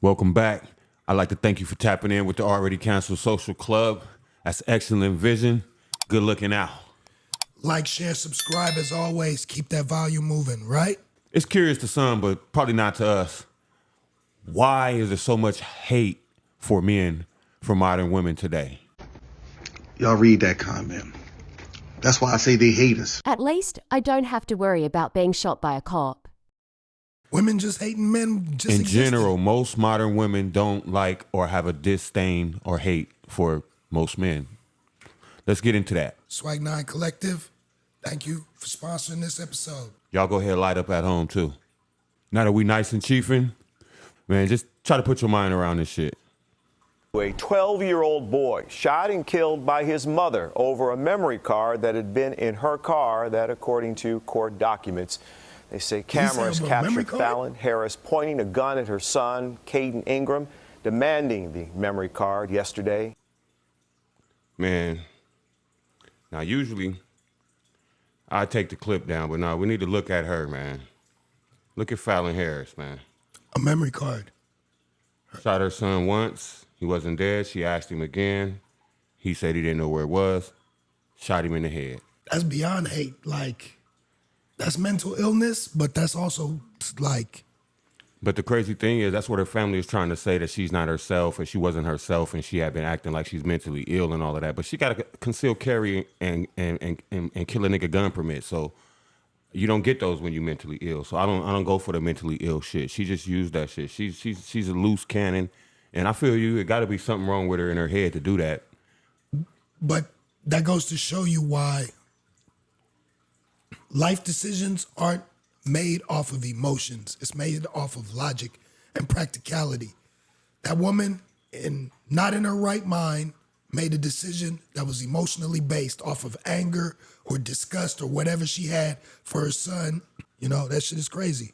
Welcome back. I'd like to thank you for tapping in with the already canceled Social Club. That's excellent vision. Good looking out. Like, share, subscribe as always. Keep that volume moving, right? It's curious to some, but probably not to us. Why is there so much hate for men for modern women today? Y'all read that comment. That's why I say they hate us. At least I don't have to worry about being shot by a cop. Women just hating men just In existing. general, most modern women don't like or have a disdain or hate for most men. Let's get into that. Swag 9 Collective, thank you for sponsoring this episode. Y'all go ahead and light up at home too. Now that we nice and chiefing, man, just try to put your mind around this shit. A 12-year-old boy shot and killed by his mother over a memory card that had been in her car, that according to court documents. They say cameras captured Fallon Harris pointing a gun at her son, Caden Ingram, demanding the memory card yesterday. Man, now usually I take the clip down, but now we need to look at her, man. Look at Fallon Harris, man. A memory card. Shot her son once. He wasn't dead. She asked him again. He said he didn't know where it was. Shot him in the head. That's beyond hate. Like, that's mental illness, but that's also like... But the crazy thing is, that's what her family is trying to say, that she's not herself and she wasn't herself and she had been acting like she's mentally ill and all of that. But she got a concealed carry and kill a nigga gun permit. So you don't get those when you're mentally ill. So I don't go for the mentally ill shit. She just used that shit. She's a loose cannon. And I feel you, it got to be something wrong with her in her head to do that. But that goes to show you why life decisions aren't made off of emotions. It's made off of logic and practicality. That woman, not in her right mind, made a decision that was emotionally based off of anger or disgust or whatever she had for her son. You know, that shit is crazy.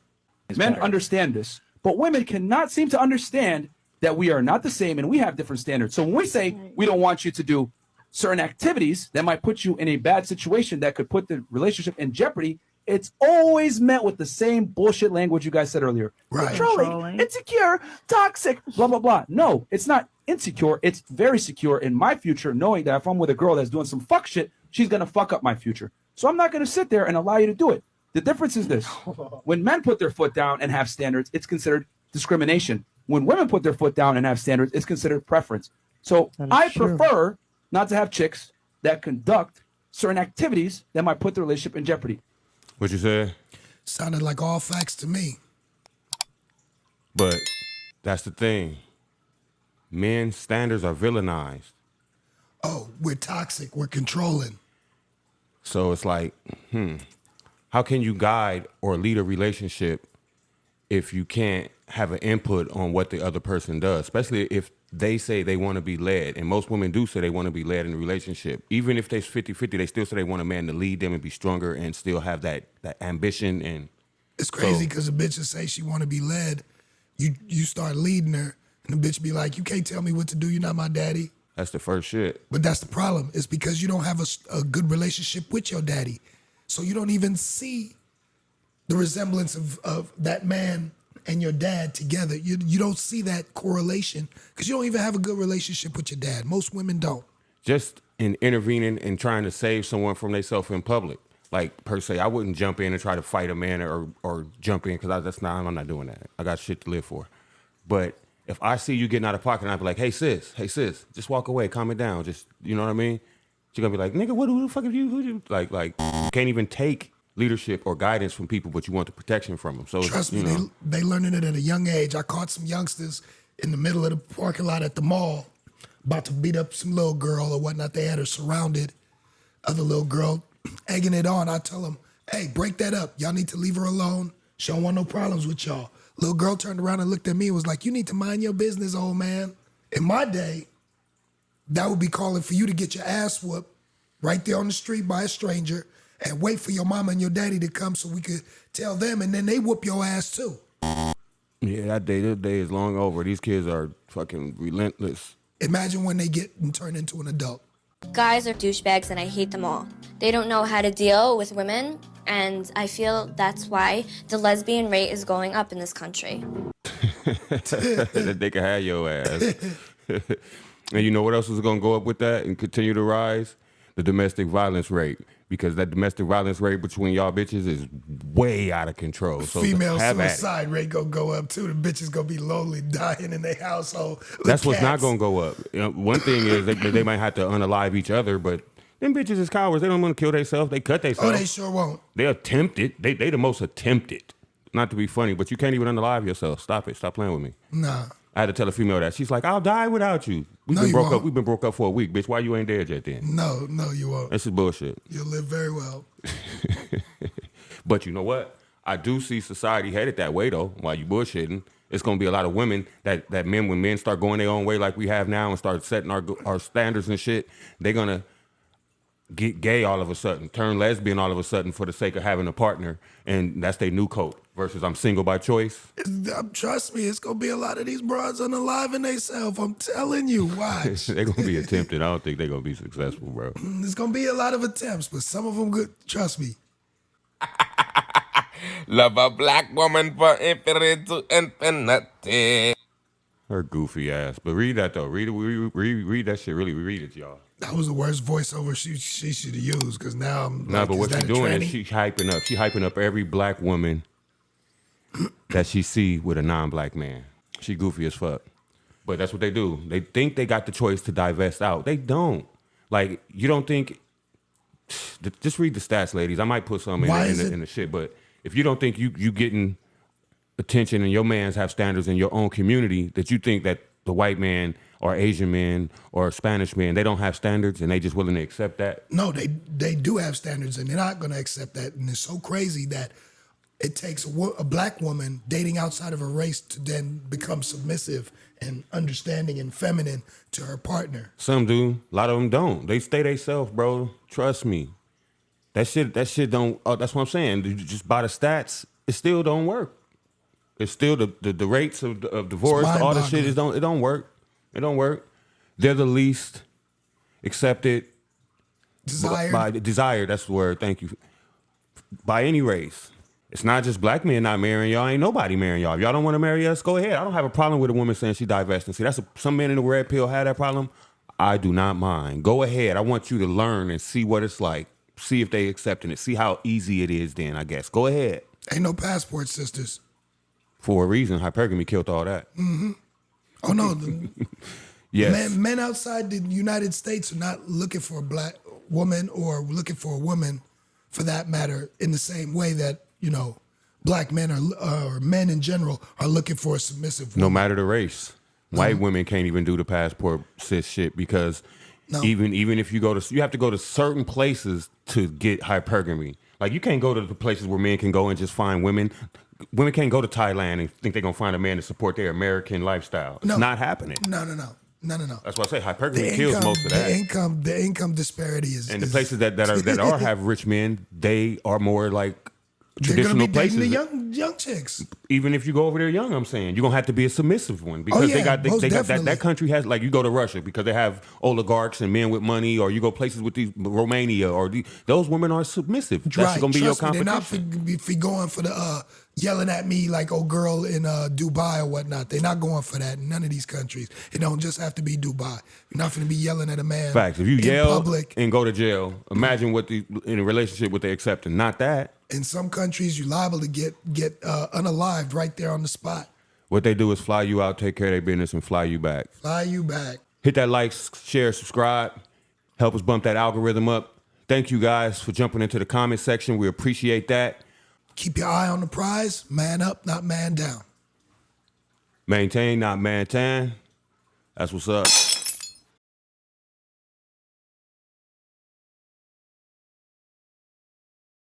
Men understand this, but women cannot seem to understand that we are not the same and we have different standards. So when we say we don't want you to do certain activities that might put you in a bad situation that could put the relationship in jeopardy, it's always met with the same bullshit language you guys said earlier. Right. Controlling, insecure, toxic, blah, blah, blah. No, it's not insecure. It's very secure in my future, knowing that if I'm with a girl that's doing some fuck shit, she's going to fuck up my future. So I'm not going to sit there and allow you to do it. The difference is this. When men put their foot down and have standards, it's considered discrimination. When women put their foot down and have standards, it's considered preference. So I prefer not to have chicks that conduct certain activities that might put the relationship in jeopardy. What you said? Sounded like all facts to me. But that's the thing. Men's standards are villainized. Oh, we're toxic. We're controlling. So it's like, how can you guide or lead a relationship if you can't have an input on what the other person does, especially if they say they want to be led. And most women do say they want to be led in a relationship. Even if they're 50-50, they still say they want a man to lead them and be stronger and still have that ambition. And it's crazy because a bitch will say she want to be led. You start leading her and the bitch be like, you can't tell me what to do. You're not my daddy. That's the first shit. But that's the problem. It's because you don't have a good relationship with your daddy. So you don't even see the resemblance of that man and your dad together. You don't see that correlation because you don't even have a good relationship with your dad. Most women don't. Just in intervening and trying to save someone from themselves in public. Like, per se, I wouldn't jump in and try to fight a man or jump in because I'm not doing that. I got shit to live for. But if I see you getting out of pocket, I'd be like, hey, sis, just walk away, calm it down. Just, you know what I mean? She's going to be like, nigga, who the fuck are you? Who you? Like, you can't even take leadership or guidance from people, but you want the protection from them. So trust me, they learning it at a young age. I caught some youngsters in the middle of the parking lot at the mall about to beat up some little girl or whatnot. They had her surrounded, other little girl egging it on. I tell them, hey, break that up. Y'all need to leave her alone. She don't want no problems with y'all. Little girl turned around and looked at me and was like, you need to mind your business, old man. In my day, that would be calling for you to get your ass whooped right there on the street by a stranger and wait for your mama and your daddy to come so we could tell them, and then they whoop your ass too. Yeah, that day is long over. These kids are fucking relentless. Imagine when they get and turn into an adult. Guys are douchebags and I hate them all. They don't know how to deal with women, and I feel that's why the lesbian rate is going up in this country. that they can have your ass. And you know what else is going to go up with that and continue to rise? The domestic violence rate. Because that domestic violence rate between y'all bitches is way out of control. So female suicide rate gonna go up too. The bitches gonna be lonely, dying in their household. That's what's not gonna go up. You know, one thing is they might have to unalive each other, but them bitches is cowards. They don't want to kill themselves. They cut themselves. Oh, they sure won't. They attempt it. They the most attempted. Not to be funny, but you can't even unalive yourself. Stop it. Stop playing with me. Nah. I had to tell a female that. She's like, I'll die without you. We've been broke up for a week, bitch. Why you ain't dead yet then? No, you won't. This is bullshit. You'll live very well. But you know what? I do see society headed that way though. While you bullshitting, it's gonna be a lot of women that men, when men start going their own way like we have now and start setting our standards and shit, they're gonna get gay all of a sudden, turn lesbian all of a sudden for the sake of having a partner, and that's their new coat. Versus I'm single by choice. Trust me, it's gonna be a lot of these broads unaliving themselves. I'm telling you, watch. They're gonna be attempted. I don't think they're gonna be successful, bro. There's gonna be a lot of attempts, but some of them good. Trust me. Love a black woman for infinite to infinity. Her goofy ass. But read that though. Read that shit. Really read it, y'all. That was the worst voiceover she should have used. Because now I'm nah, like, but what she's doing is she hyping up. She hyping up every black woman that she see with a non-black man. She goofy as fuck. But that's what they do. They think they got the choice to divest out. They don't. Like, you don't think... Just read the stats, ladies. I might put some in the shit, but if you don't think you getting attention and your mans have standards in your own community, that you think that the white man or Asian man or Spanish man, they don't have standards and they just willing to accept that? No, they do have standards and they're not going to accept that. And it's so crazy that it takes a black woman dating outside of her race to then become submissive and understanding and feminine to her partner. Some do. A lot of them don't. They stay themselves, bro. Trust me. That shit don't, that's what I'm saying. Just by the stats, it still don't work. It's still the rates of divorce, all the shit, it don't work. It don't work. They're the least accepted. Desired, that's the word, thank you. By any race. It's not just black men not marrying y'all. Ain't nobody marrying y'all. If y'all don't want to marry us, go ahead. I don't have a problem with a woman saying she divesting. See, some men in the red pill had that problem. I do not mind. Go ahead. I want you to learn and see what it's like. See if they accepting it. See how easy it is then, I guess. Go ahead. Ain't no passport sisters. For a reason, hypergamy killed all that. Mm-hmm. Oh, no. Yes. Men outside the United States are not looking for a black woman or looking for a woman, for that matter, in the same way that, you know, black men or men in general are looking for a submissive woman. No matter the race. White women can't even do the passport cis shit because even if you you have to go to certain places to get hypergamy. Like, you can't go to the places where men can go and just find women. Women can't go to Thailand and think they're going to find a man to support their American lifestyle. It's not happening. No. That's why I say hypergamy kills most of that. The income disparity is... And the places that have rich men, they are more like traditional places. They're going to be dating the young chicks. Even if you go over there young, I'm saying, you're going to have to be a submissive one. Because they got that country has, like, you go to Russia because they have oligarchs and men with money, or you go places with these, Romania, or those women are submissive. That's going to be your competition. They're not going for the yelling at me like old girl in Dubai or whatnot. They're not going for that in none of these countries. It don't just have to be Dubai. You're not going to be yelling at a man. Facts. If you yell public and go to jail, imagine in a relationship what they accepting. Not that. In some countries, you're liable to get unalived right there on the spot. What they do is fly you out, take care of their business, and fly you back. Fly you back. Hit that like, share, subscribe. Help us bump that algorithm up. Thank you guys for jumping into the comment section. We appreciate that. Keep your eye on the prize. Man up, not man down. Maintain, not maintain. That's what's up.